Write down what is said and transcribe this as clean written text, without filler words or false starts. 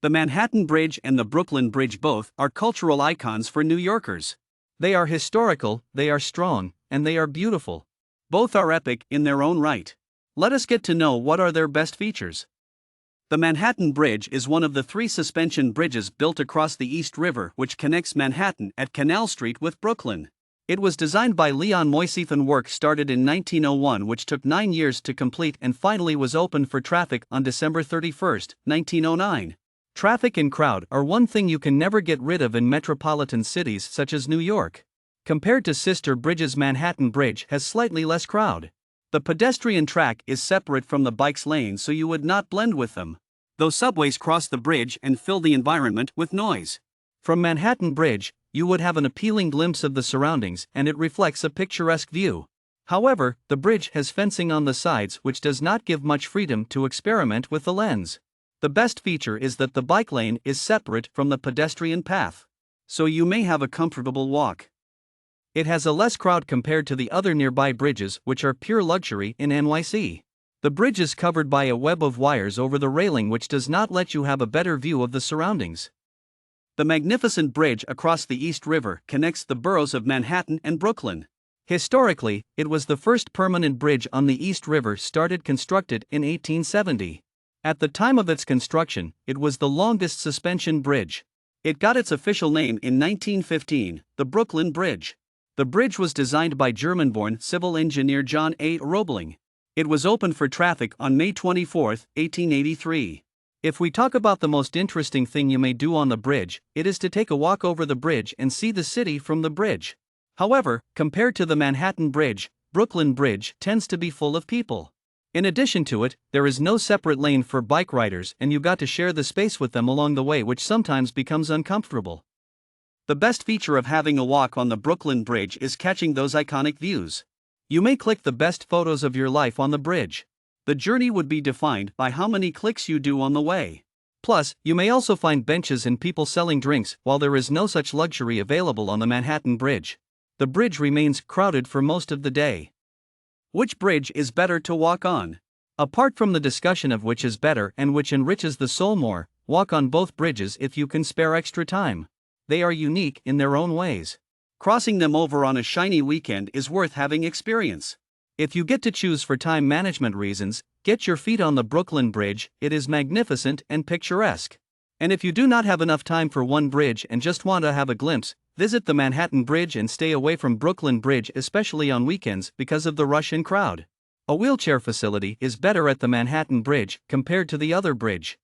The Manhattan Bridge and the Brooklyn Bridge both are cultural icons for New Yorkers. They are historical, they are strong, and they are beautiful. Both are epic in their own right. Let us get to know what are their best features. The Manhattan Bridge is one of the 3 suspension bridges built across the East River which connects Manhattan at Canal Street with Brooklyn. It was designed by Leon Moisseiff and work started in 1901, which took 9 years to complete and finally was opened for traffic on December 31, 1909. Traffic and crowd are one thing you can never get rid of in metropolitan cities such as New York. Compared to sister bridges, Manhattan Bridge has slightly less crowd. The pedestrian track is separate from the bike's lane so you would not blend with them, though subways cross the bridge and fill the environment with noise. From Manhattan Bridge, you would have an appealing glimpse of the surroundings and it reflects a picturesque view. However, the bridge has fencing on the sides which does not give much freedom to experiment with the lens. The best feature is that the bike lane is separate from the pedestrian path, so you may have a comfortable walk. It has a less crowd compared to the other nearby bridges which are pure luxury in NYC. The bridge is covered by a web of wires over the railing which does not let you have a better view of the surroundings. The magnificent bridge across the East River connects the boroughs of Manhattan and Brooklyn. Historically, it was the first permanent bridge on the East River constructed in 1870. At the time of its construction, it was the longest suspension bridge. It got its official name in 1915, the Brooklyn Bridge. The bridge was designed by German-born civil engineer John A. Roebling. It was opened for traffic on May 24, 1883. If we talk about the most interesting thing you may do on the bridge, it is to take a walk over the bridge and see the city from the bridge. However, compared to the Manhattan Bridge, Brooklyn Bridge tends to be full of people. In addition to it, there is no separate lane for bike riders and you got to share the space with them along the way, which sometimes becomes uncomfortable. The best feature of having a walk on the Brooklyn Bridge is catching those iconic views. You may click the best photos of your life on the bridge. The journey would be defined by how many clicks you do on the way. Plus, you may also find benches and people selling drinks. While there is no such luxury available on the Manhattan Bridge, the bridge remains crowded for most of the day. Which bridge is better to walk on? Apart from the discussion of which is better and which enriches the soul more, walk on both bridges if you can spare extra time. They are unique in their own ways. Crossing them over on a shiny weekend is worth having experience. If you get to choose for time management reasons, get your feet on the Brooklyn Bridge. It is magnificent and picturesque. And if you do not have enough time for one bridge and just want to have a glimpse, visit the Manhattan Bridge and stay away from Brooklyn Bridge, especially on weekends because of the rush and crowd. A wheelchair facility is better at the Manhattan Bridge compared to the other bridge.